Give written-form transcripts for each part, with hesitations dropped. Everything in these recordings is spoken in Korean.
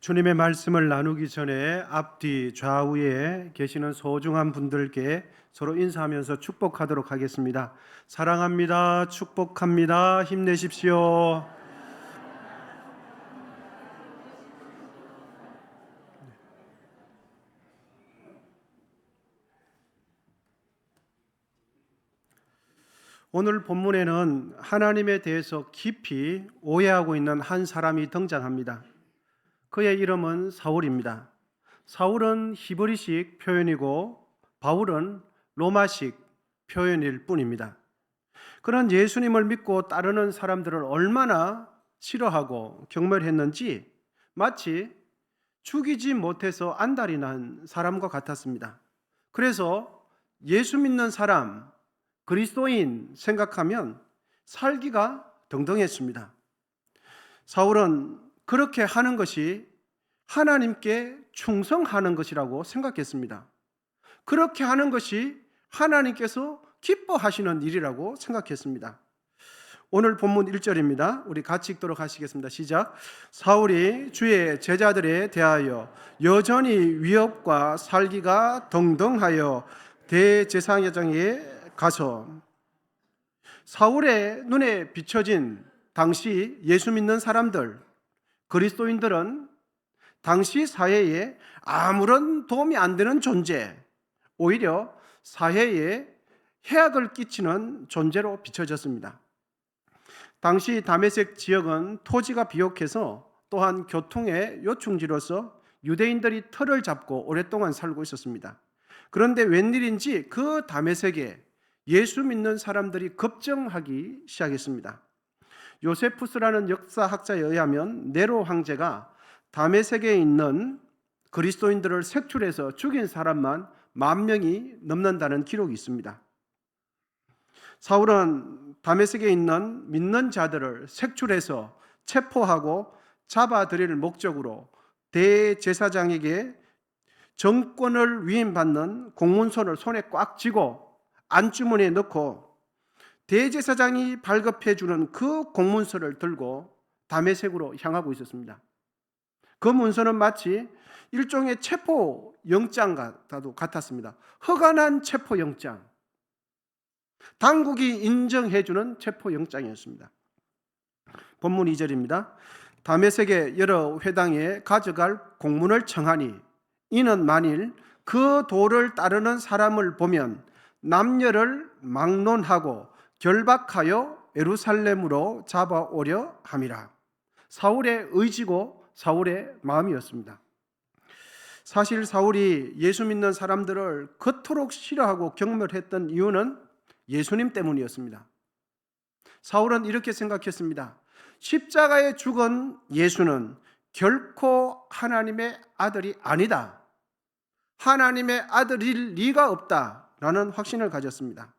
주님의 말씀을 나누기 전에 앞뒤 좌우에 계시는 소중한 분들께 서로 인사하면서 축복하도록 하겠습니다. 사랑합니다. 축복합니다. 힘내십시오. 오늘 본문에는 하나님에 대해서 깊이 오해하고 있는 한 사람이 등장합니다. 그의 이름은 사울입니다. 사울은 히브리식 표현이고 바울은 로마식 표현일 뿐입니다. 그런 예수님을 믿고 따르는 사람들을 얼마나 싫어하고 경멸했는지 마치 죽이지 못해서 안달이 난 사람과 같았습니다. 그래서 예수 믿는 사람, 그리스도인 생각하면 살기가 등등했습니다. 사울은 그렇게 하는 것이 하나님께 충성하는 것이라고 생각했습니다. 그렇게 하는 것이 하나님께서 기뻐하시는 일이라고 생각했습니다. 오늘 본문 1절입니다. 우리 같이 읽도록 하시겠습니다. 시작. 사울이 주의 제자들에 대하여 여전히 위협과 살기가 등등하여 대제사장에게 가서 사울의 눈에 비춰진 당시 예수 믿는 사람들, 그리스도인들은 당시 사회에 아무런 도움이 안 되는 존재, 오히려 사회에 해악을 끼치는 존재로 비춰졌습니다. 당시 다메섹 지역은 토지가 비옥해서 또한 교통의 요충지로서 유대인들이 터를 잡고 오랫동안 살고 있었습니다. 그런데 웬일인지 그 다메섹에 예수 믿는 사람들이 급증하기 시작했습니다. 요세푸스라는 역사학자에 의하면 네로 황제가 다메섹에 있는 그리스도인들을 색출해서 죽인 사람만 10,000명이 넘는다는 기록이 있습니다. 사울은 다메섹에 있는 믿는 자들을 색출해서 체포하고 잡아들일 목적으로 대제사장에게 정권을 위임받는 공문서를 손에 꽉 쥐고 안주머니에 넣고 대제사장이 발급해 주는 그 공문서를 들고 다메섹으로 향하고 있었습니다. 그 문서는 마치 일종의 체포 영장과도 같았습니다. 허가난 체포 영장, 당국이 인정해 주는 체포 영장이었습니다. 본문 2절입니다. 다메섹의 여러 회당에 가져갈 공문을 청하니 이는 만일 그 도를 따르는 사람을 보면 남녀를 막론하고 결박하여 예루살렘으로 잡아오려 함이라. 사울의 의지고 사울의 마음이었습니다. 사실 사울이 예수 믿는 사람들을 그토록 싫어하고 경멸했던 이유는 예수님 때문이었습니다. 사울은 이렇게 생각했습니다. 십자가에 죽은 예수는 결코 하나님의 아들이 아니다. 하나님의 아들일 리가 없다라는 확신을 가졌습니다.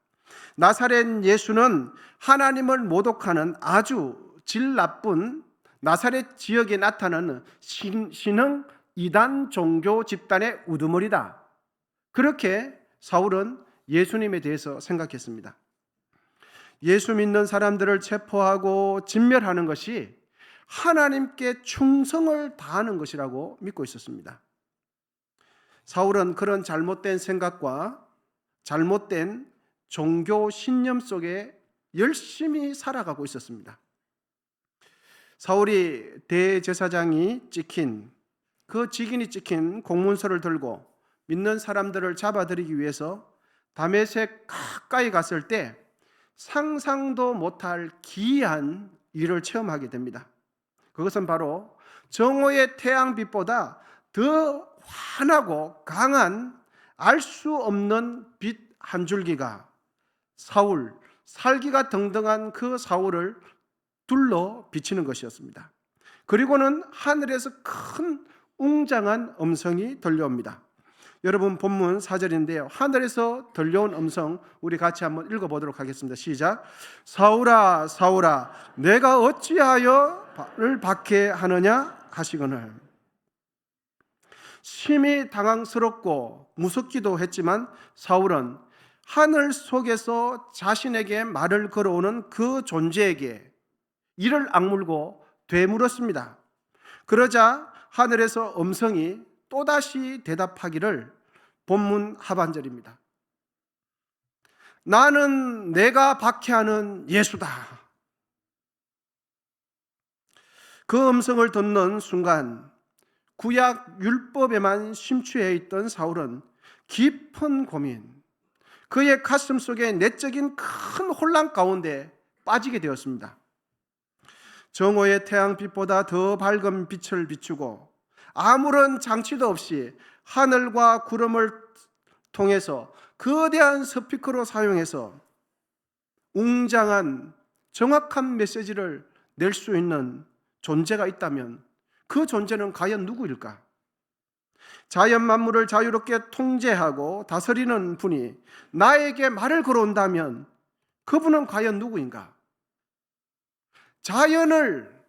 나사렛 예수는 하나님을 모독하는 아주 질 나쁜 나사렛 지역에 나타나는 신흥 이단 종교 집단의 우두머리다. 그렇게 사울은 예수님에 대해서 생각했습니다. 예수 믿는 사람들을 체포하고 진멸하는 것이 하나님께 충성을 다하는 것이라고 믿고 있었습니다. 사울은 그런 잘못된 생각과 잘못된 종교 신념 속에 열심히 살아가고 있었습니다. 사울이 대제사장이 찍힌 그 직인이 찍힌 공문서를 들고 믿는 사람들을 잡아들이기 위해서 다메섹 가까이 갔을 때 상상도 못할 기이한 일을 체험하게 됩니다. 그것은 바로 정오의 태양빛보다 더 환하고 강한 알 수 없는 빛 한 줄기가 사울, 살기가 등등한 그 사울을 둘러 비치는 것이었습니다. 그리고는 하늘에서 큰 웅장한 음성이 들려옵니다. 여러분 본문 4절인데요. 하늘에서 들려온 음성 우리 같이 한번 읽어보도록 하겠습니다. 시작. 사울아 사울아 내가 어찌하여 나를 박해하느냐 하시거늘. 심히 당황스럽고 무섭기도 했지만 사울은 하늘 속에서 자신에게 말을 걸어오는 그 존재에게 이를 악물고 되물었습니다. 그러자 하늘에서 음성이 또다시 대답하기를 본문 하반절입니다. 나는 내가 박해하는 예수다. 그 음성을 듣는 순간 구약 율법에만 심취해 있던 사울은 깊은 고민, 그의 가슴 속에 내적인 큰 혼란 가운데 빠지게 되었습니다. 정오의 태양빛보다 더 밝은 빛을 비추고 아무런 장치도 없이 하늘과 구름을 통해서 거대한 스피커로 사용해서 웅장한 정확한 메시지를 낼 수 있는 존재가 있다면 그 존재는 과연 누구일까? 자연 만물을 자유롭게 통제하고 다스리는 분이 나에게 말을 걸어온다면 그분은 과연 누구인가? 자연을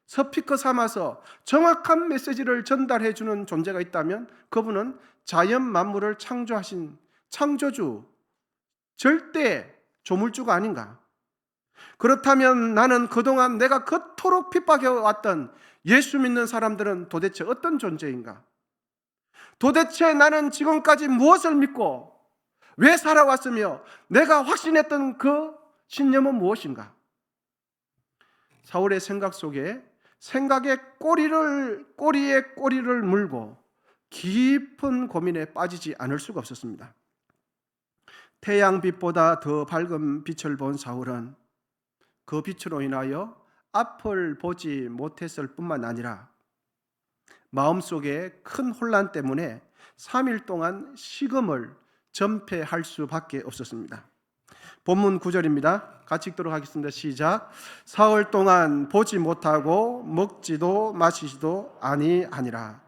스피커 삼아서 정확한 메시지를 전달해 주는 존재가 있다면 그분은 자연 만물을 창조하신 창조주, 절대 조물주가 아닌가? 그렇다면 나는 그동안 내가 그토록 핍박해왔던 예수 믿는 사람들은 도대체 어떤 존재인가? 도대체 나는 지금까지 무엇을 믿고 왜 살아왔으며 내가 확신했던 그 신념은 무엇인가? 사울의 생각 속에 생각의 꼬리에 꼬리를 물고 깊은 고민에 빠지지 않을 수가 없었습니다. 태양빛보다 더 밝은 빛을 본 사울은 그 빛으로 인하여 앞을 보지 못했을 뿐만 아니라 마음속에 큰 혼란 때문에 3일 동안 식음을 전폐할 수밖에 없었습니다. 본문 9절입니다. 같이 읽도록 하겠습니다. 시작. 사흘 동안 보지 못하고 먹지도 마시지도 아니하니라.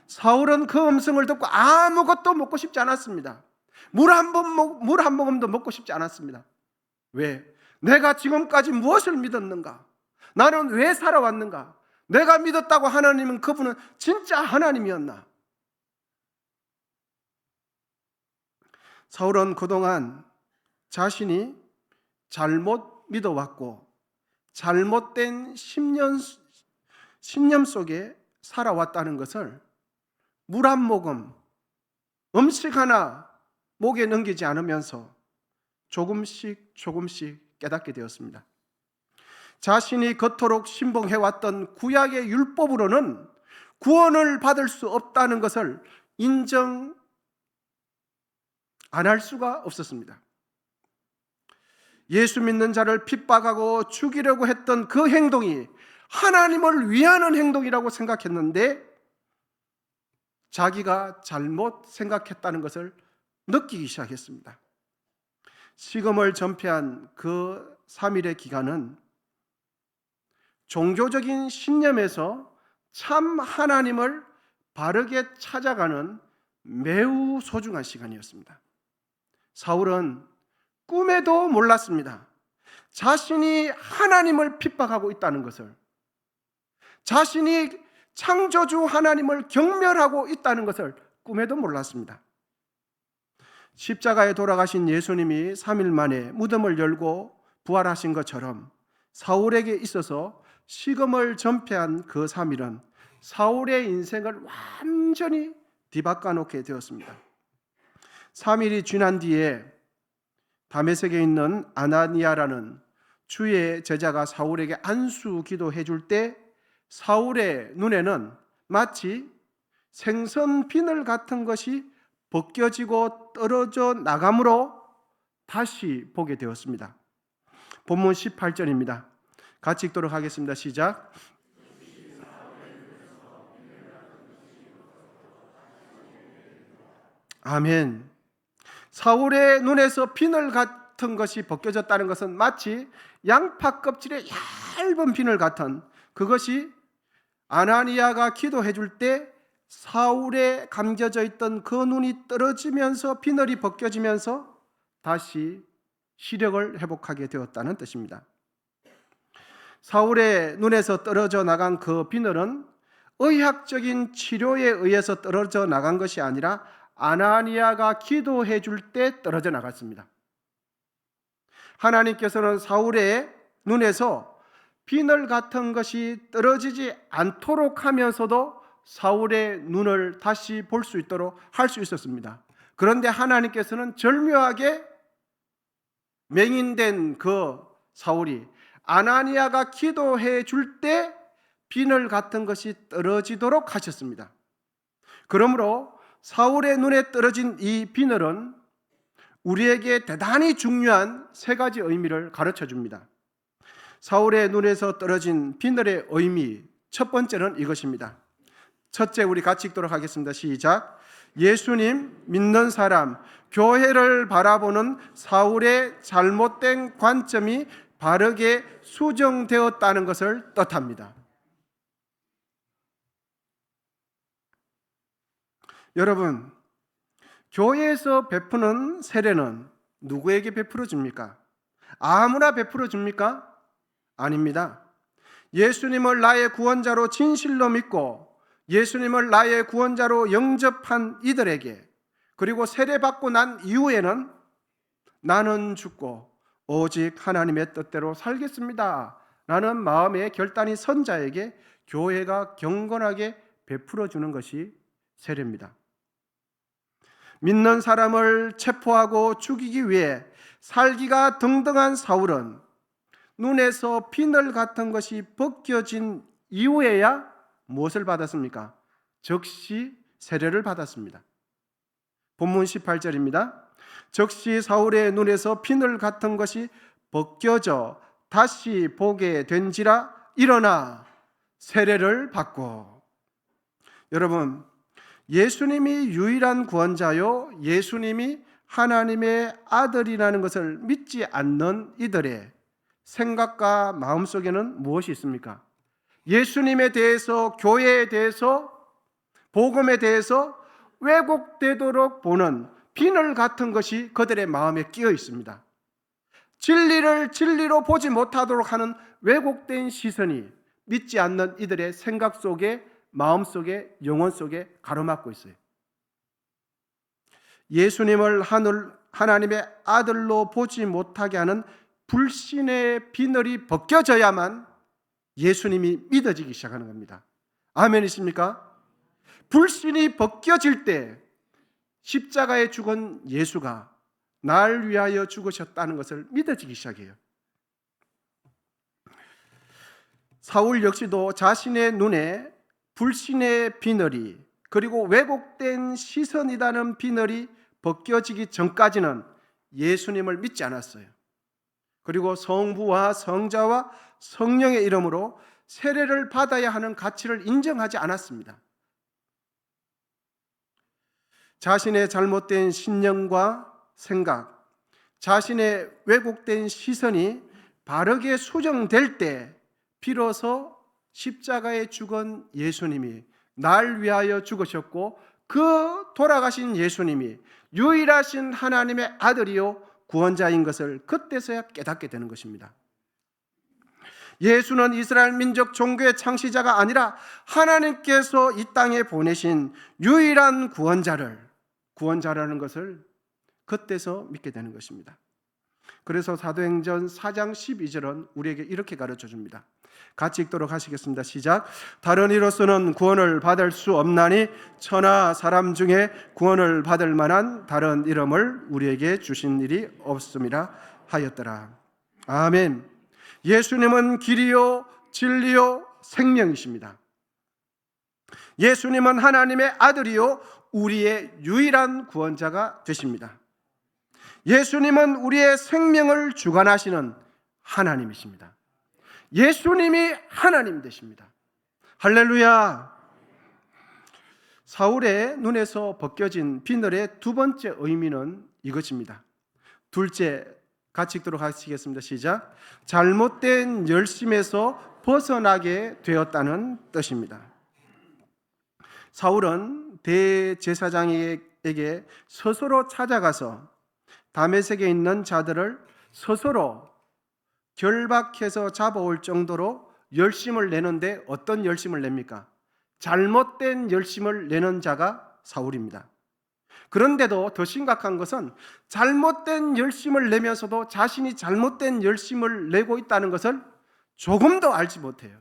사울은 그 음성을 듣고 아무것도 먹고 싶지 않았습니다. 물 한 모금도 먹고 싶지 않았습니다. 왜? 내가 지금까지 무엇을 믿었는가? 나는 왜 살아왔는가? 내가 믿었다고 하나님은 그분은 진짜 하나님이었나? 사울은 그동안 자신이 잘못 믿어왔고 잘못된 신념 속에 살아왔다는 것을 물 한 모금, 음식 하나 목에 넘기지 않으면서 조금씩 깨닫게 되었습니다. 자신이 그토록 신봉해왔던 구약의 율법으로는 구원을 받을 수 없다는 것을 인정 안 할 수가 없었습니다. 예수 믿는 자를 핍박하고 죽이려고 했던 그 행동이 하나님을 위하는 행동이라고 생각했는데 자기가 잘못 생각했다는 것을 느끼기 시작했습니다. 식음을 전폐한 그 3일의 기간은 종교적인 신념에서 참 하나님을 바르게 찾아가는 매우 소중한 시간이었습니다. 사울은 꿈에도 몰랐습니다. 자신이 하나님을 핍박하고 있다는 것을, 자신이 창조주 하나님을 경멸하고 있다는 것을 꿈에도 몰랐습니다. 십자가에 돌아가신 예수님이 3일 만에 무덤을 열고 부활하신 것처럼 사울에게 있어서 식음을 전폐한 그 3일은 사울의 인생을 완전히 뒤바꿔 놓게 되었습니다. 3일이 지난 뒤에 다메섹에 있는 아나니아라는 주의 제자가 사울에게 안수 기도해 줄 때 사울의 눈에는 마치 생선 비늘 같은 것이 벗겨지고 떨어져 나감으로 다시 보게 되었습니다. 본문 18절입니다. 같이 읽도록 하겠습니다. 시작. 아멘. 사울의 눈에서 비늘 같은 것이 벗겨졌다는 것은 마치 양파 껍질의 얇은 비늘 같은 그것이 아나니아가 기도해 줄 때 사울에 감겨져 있던 그 눈이 떨어지면서 비늘이 벗겨지면서 다시 시력을 회복하게 되었다는 뜻입니다. 사울의 눈에서 떨어져 나간 그 비늘은 의학적인 치료에 의해서 떨어져 나간 것이 아니라 아나니아가 기도해 줄 때 떨어져 나갔습니다. 하나님께서는 사울의 눈에서 비늘 같은 것이 떨어지지 않도록 하면서도 사울의 눈을 다시 볼 수 있도록 할 수 있었습니다. 그런데 하나님께서는 절묘하게 맹인된 그 사울이 아나니아가 기도해 줄 때 비늘 같은 것이 떨어지도록 하셨습니다. 그러므로 사울의 눈에 떨어진 이 비늘은 우리에게 대단히 중요한 세 가지 의미를 가르쳐 줍니다. 사울의 눈에서 떨어진 비늘의 의미, 첫 번째는 이것입니다. 첫째, 우리 같이 읽도록 하겠습니다. 시작. 예수님 믿는 사람, 교회를 바라보는 사울의 잘못된 관점이 바르게 수정되었다는 것을 뜻합니다. 여러분, 교회에서 베푸는 세례는 누구에게 베풀어 줍니까? 아무나 베풀어 줍니까? 아닙니다. 예수님을 나의 구원자로 진실로 믿고 예수님을 나의 구원자로 영접한 이들에게, 그리고 세례받고 난 이후에는 나는 죽고 오직 하나님의 뜻대로 살겠습니다 라는 마음의 결단이 선 자에게 교회가 경건하게 베풀어 주는 것이 세례입니다. 믿는 사람을 체포하고 죽이기 위해 살기가 등등한 사울은 눈에서 비늘 같은 것이 벗겨진 이후에야 무엇을 받았습니까? 즉시 세례를 받았습니다. 본문 18절입니다. 즉시 사울의 눈에서 비늘 같은 것이 벗겨져 다시 보게 된지라 일어나 세례를 받고. 여러분, 예수님이 유일한 구원자요, 예수님이 하나님의 아들이라는 것을 믿지 않는 이들의 생각과 마음속에는 무엇이 있습니까? 예수님에 대해서, 교회에 대해서, 복음에 대해서 왜곡되도록 보는 비늘 같은 것이 그들의 마음에 끼어 있습니다. 진리를 진리로 보지 못하도록 하는 왜곡된 시선이 믿지 않는 이들의 생각 속에, 마음 속에, 영혼 속에 가로막고 있어요. 예수님을 하나님의 아들로 보지 못하게 하는 불신의 비늘이 벗겨져야만 예수님이 믿어지기 시작하는 겁니다. 아멘이십니까? 불신이 벗겨질 때 십자가에 죽은 예수가 날 위하여 죽으셨다는 것을 믿어지기 시작해요. 사울 역시도 자신의 눈에 불신의 비늘이, 그리고 왜곡된 시선이라는 비늘이 벗겨지기 전까지는 예수님을 믿지 않았어요. 그리고 성부와 성자와 성령의 이름으로 세례를 받아야 하는 가치를 인정하지 않았습니다. 자신의 잘못된 신념과 생각, 자신의 왜곡된 시선이 바르게 수정될 때 비로소 십자가에 죽은 예수님이 날 위하여 죽으셨고, 그 돌아가신 예수님이 유일하신 하나님의 아들이요 구원자인 것을 그때서야 깨닫게 되는 것입니다. 예수는 이스라엘 민족 종교의 창시자가 아니라 하나님께서 이 땅에 보내신 유일한 구원자라는 것을 그때서 믿게 되는 것입니다. 그래서 사도행전 4장 12절은 우리에게 이렇게 가르쳐 줍니다. 같이 읽도록 하시겠습니다. 시작. 다른 이로서는 구원을 받을 수 없나니 천하 사람 중에 구원을 받을 만한 다른 이름을 우리에게 주신 일이 없음이라 하였더라. 아멘. 예수님은 길이요 진리요 생명이십니다. 예수님은 하나님의 아들이요 우리의 유일한 구원자가 되십니다. 예수님은 우리의 생명을 주관하시는 하나님이십니다. 예수님이 하나님 되십니다. 할렐루야. 사울의 눈에서 벗겨진 비늘의 두 번째 의미는 이것입니다. 둘째, 같이 읽도록 하시겠습니다. 시작. 잘못된 열심에서 벗어나게 되었다는 뜻입니다. 사울은 대제사장에게 스스로 찾아가서 다메섹에 있는 자들을 스스로 결박해서 잡아올 정도로 열심을 내는데, 어떤 열심을 냅니까? 잘못된 열심을 내는 자가 사울입니다. 그런데도 더 심각한 것은 잘못된 열심을 내면서도 자신이 잘못된 열심을 내고 있다는 것을 조금도 알지 못해요.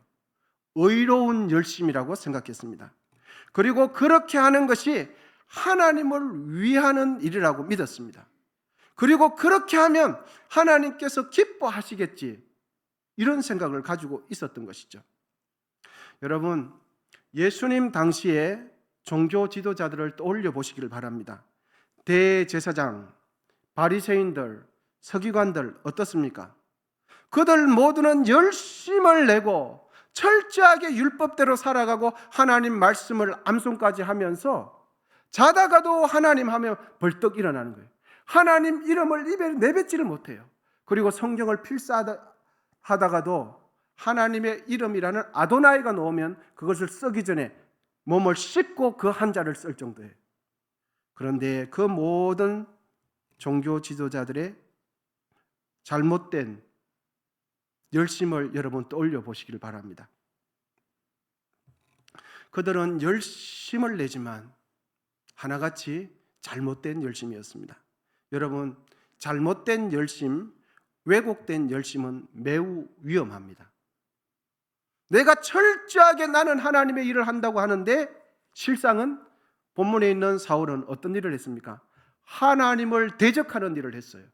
의로운 열심이라고 생각했습니다. 그리고 그렇게 하는 것이 하나님을 위하는 일이라고 믿었습니다. 그리고 그렇게 하면 하나님께서 기뻐하시겠지, 이런 생각을 가지고 있었던 것이죠. 여러분, 예수님 당시에 종교 지도자들을 떠올려 보시기를 바랍니다. 대제사장, 바리새인들, 서기관들 어떻습니까? 그들 모두는 열심을 내고 철저하게 율법대로 살아가고 하나님 말씀을 암송까지 하면서 자다가도 하나님 하면 벌떡 일어나는 거예요. 하나님 이름을 입에 내뱉지를 못해요. 그리고 성경을 필사하다가도 하나님의 이름이라는 아도나이가 나오면 그것을 쓰기 전에 몸을 씻고 그 한자를 쓸 정도예요. 그런데 그 모든 종교 지도자들의 잘못된 열심을 여러분 떠올려 보시길 바랍니다. 그들은 열심을 내지만 하나같이 잘못된 열심이었습니다. 여러분, 잘못된 열심, 왜곡된 열심은 매우 위험합니다. 내가 철저하게 나는 하나님의 일을 한다고 하는데 실상은 본문에 있는 사울은 어떤 일을 했습니까? 하나님을 대적하는 일을 했어요.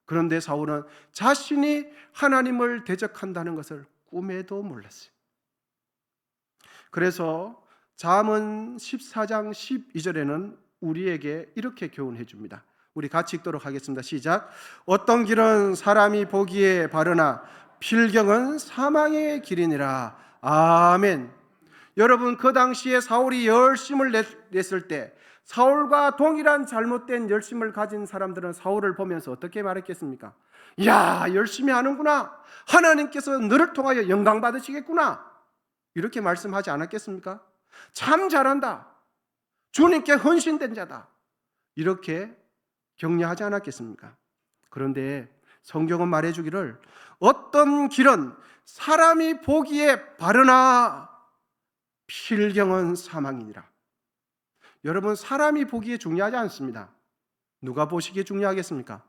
그런데 사울은 자신이 하나님을 대적한다는 것을 꿈에도 몰랐어요. 그래서 잠언 14장 12절에는 우리에게 이렇게 교훈해 줍니다. 우리 같이 읽도록 하겠습니다. 시작. 어떤 길은 사람이 보기에 바르나 필경은 사망의 길이니라. 아멘. 여러분, 그 당시에 사울이 열심을 냈을 때 사울과 동일한 잘못된 열심을 가진 사람들은 사울을 보면서 어떻게 말했겠습니까? 야, 열심히 하는구나. 하나님께서 너를 통하여 영광 받으시겠구나. 이렇게 말씀하지 않았겠습니까? 참 잘한다. 주님께 헌신된 자다. 이렇게 격려하지 않았겠습니까? 그런데 성경은 말해주기를 어떤 길은 사람이 보기에 바르나 필경은 사망이니라. 여러분, 사람이 보기에 중요하지 않습니다. 누가 보시기에 중요하겠습니까?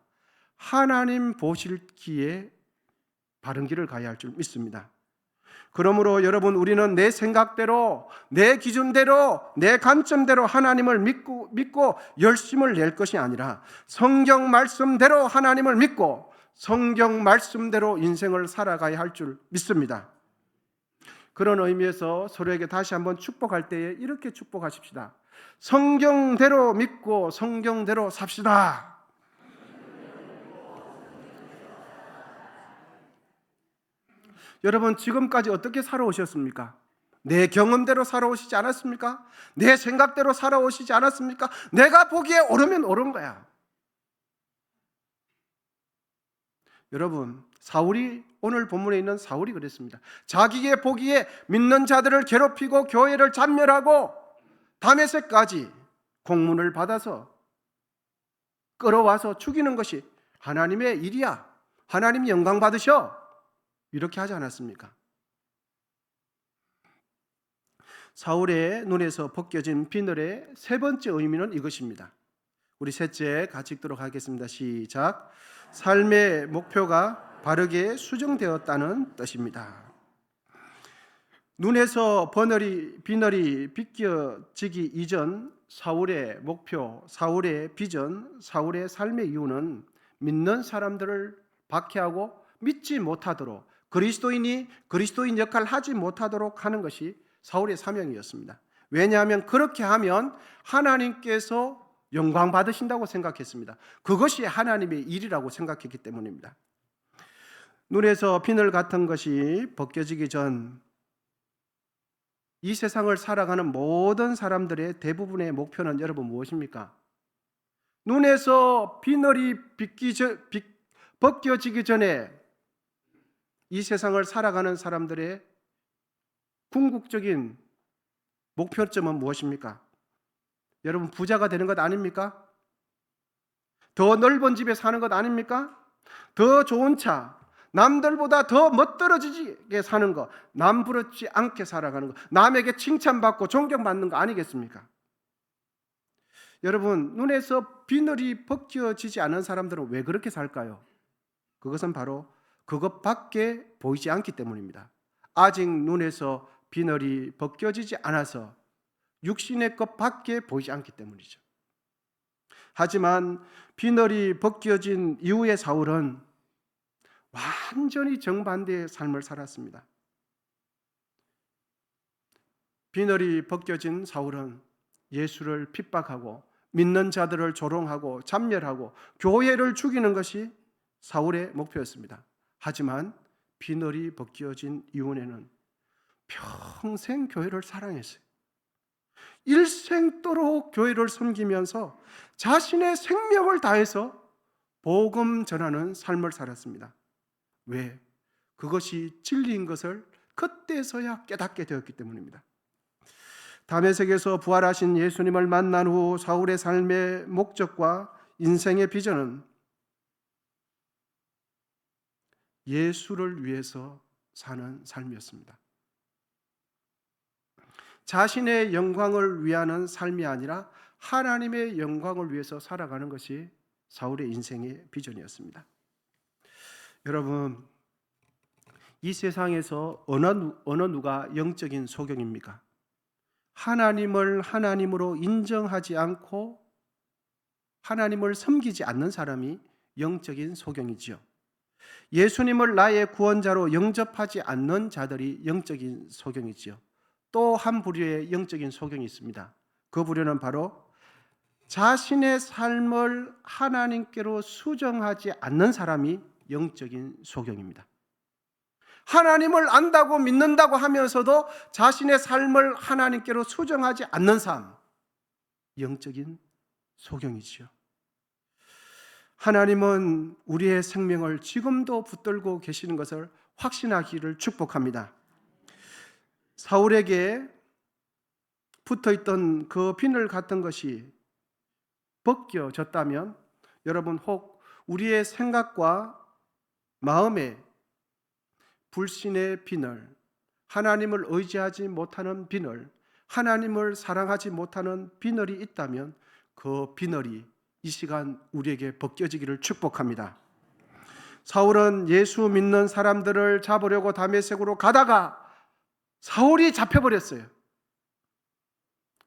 하나님 보시기에 바른 길을 가야 할 줄 믿습니다. 그러므로 여러분, 우리는 내 생각대로, 내 기준대로, 내 관점대로 하나님을 믿고 열심을 낼 것이 아니라 성경 말씀대로 하나님을 믿고 성경 말씀대로 인생을 살아가야 할 줄 믿습니다. 그런 의미에서 서로에게 다시 한번 축복할 때에 이렇게 축복하십시다. 성경대로 믿고 성경대로 삽시다. 여러분, 지금까지 어떻게 살아오셨습니까? 내 경험대로 살아오시지 않았습니까? 내 생각대로 살아오시지 않았습니까? 내가 보기에 옳으면 옳은 거야. 여러분, 사울이, 오늘 본문에 있는 사울이 그랬습니다. 자기의 보기에 믿는 자들을 괴롭히고 교회를 잔멸하고 다메섹까지 공문을 받아서 끌어와서 죽이는 것이 하나님의 일이야. 하나님 영광 받으셔. 이렇게 하지 않았습니까? 사울의 눈에서 벗겨진 비늘의 세 번째 의미는 이것입니다. 우리 셋째 같이 읽도록 하겠습니다. 시작. 삶의 목표가 바르게 수정되었다는 뜻입니다. 눈에서 비늘이 벗겨지기 이전 사울의 목표, 사울의 비전, 사울의 삶의 이유는 믿는 사람들을 박해하고 믿지 못하도록, 그리스도인이 그리스도인 역할을 하지 못하도록 하는 것이 사울의 사명이었습니다. 왜냐하면 그렇게 하면 하나님께서 영광 받으신다고 생각했습니다. 그것이 하나님의 일이라고 생각했기 때문입니다. 눈에서 비늘 같은 것이 벗겨지기 전 이 세상을 살아가는 모든 사람들의 대부분의 목표는 여러분 무엇입니까? 눈에서 비늘이 벗겨지기 전에 이 세상을 살아가는 사람들의 궁극적인 목표점은 무엇입니까? 여러분, 부자가 되는 것 아닙니까? 더 넓은 집에 사는 것 아닙니까? 더 좋은 차, 남들보다 더 멋들어지게 사는 것, 남 부럽지 않게 살아가는 것, 남에게 칭찬받고 존경받는 거 아니겠습니까? 여러분, 눈에서 비늘이 벗겨지지 않은 사람들은 왜 그렇게 살까요? 그것은 바로 그것밖에 보이지 않기 때문입니다. 아직 눈에서 비늘이 벗겨지지 않아서 육신의 것밖에 보이지 않기 때문이죠. 하지만 비늘이 벗겨진 이후의 사울은 완전히 정반대의 삶을 살았습니다. 비늘이 벗겨진 사울은 예수를 핍박하고 믿는 자들을 조롱하고 잡멸하고 교회를 죽이는 것이 사울의 목표였습니다. 하지만 비늘이 벗겨진 이후에는 평생 교회를 사랑했어요. 일생도록 교회를 섬기면서 자신의 생명을 다해서 복음 전하는 삶을 살았습니다. 왜? 그것이 진리인 것을 그때서야 깨닫게 되었기 때문입니다. 다메섹에서 부활하신 예수님을 만난 후 사울의 삶의 목적과 인생의 비전은 예수를 위해서 사는 삶이었습니다. 자신의 영광을 위하는 삶이 아니라 하나님의 영광을 위해서 살아가는 것이 사울의 인생의 비전이었습니다. 여러분, 이 세상에서 어느 누가 영적인 소경입니까? 하나님을 하나님으로 인정하지 않고 하나님을 섬기지 않는 사람이 영적인 소경이지요. 예수님을 나의 구원자로 영접하지 않는 자들이 영적인 소경이지요. 또 한 부류의 영적인 소경이 있습니다. 그 부류는 바로 자신의 삶을 하나님께로 수정하지 않는 사람이 영적인 소경입니다. 하나님을 안다고 믿는다고 하면서도 자신의 삶을 하나님께로 수정하지 않는 삶, 영적인 소경이지요. 하나님은 우리의 생명을 지금도 붙들고 계시는 것을 확신하기를 축복합니다. 사울에게 붙어있던 그 비늘 같은 것이 벗겨졌다면 여러분, 혹 우리의 생각과 마음에 불신의 비늘, 하나님을 의지하지 못하는 비늘, 하나님을 사랑하지 못하는 비늘이 있다면 그 비늘이 이 시간 우리에게 벗겨지기를 축복합니다. 사울은 예수 믿는 사람들을 잡으려고 다메섹으로 가다가 사울이 잡혀버렸어요.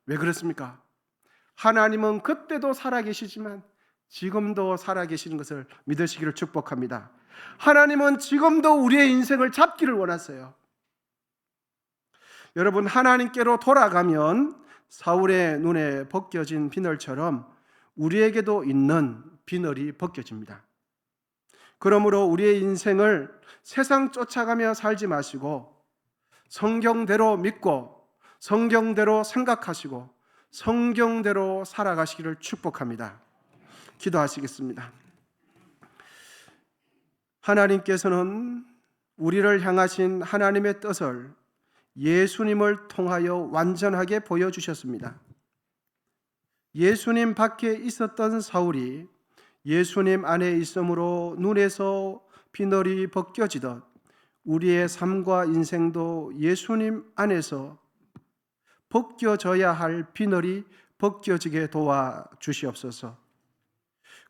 왜 그렇습니까? 하나님은 그때도 살아계시지만 지금도 살아계시는 것을 믿으시기를 축복합니다. 하나님은 지금도 우리의 인생을 잡기를 원하세요. 여러분, 하나님께로 돌아가면 사울의 눈에 벗겨진 비늘처럼 우리에게도 있는 비늘이 벗겨집니다. 그러므로 우리의 인생을 세상 쫓아가며 살지 마시고 성경대로 믿고 성경대로 생각하시고 성경대로 살아가시기를 축복합니다. 기도하시겠습니다. 하나님께서는 우리를 향하신 하나님의 뜻을 예수님을 통하여 완전하게 보여주셨습니다. 예수님 밖에 있었던 사울이 예수님 안에 있으므로 눈에서 비늘이 벗겨지듯 우리의 삶과 인생도 예수님 안에서 벗겨져야 할 비늘이 벗겨지게 도와주시옵소서.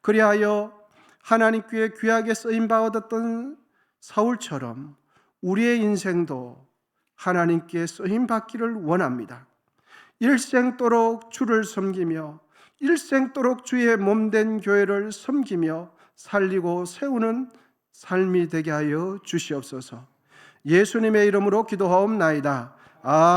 그리하여 하나님께 귀하게 쓰임받았던 사울처럼 우리의 인생도 하나님께 쓰임받기를 원합니다. 일생도록 주를 섬기며 일생도록 주의 몸된 교회를 섬기며 살리고 세우는 삶이 되게 하여 주시옵소서. 예수님의 이름으로 기도하옵나이다. 아멘.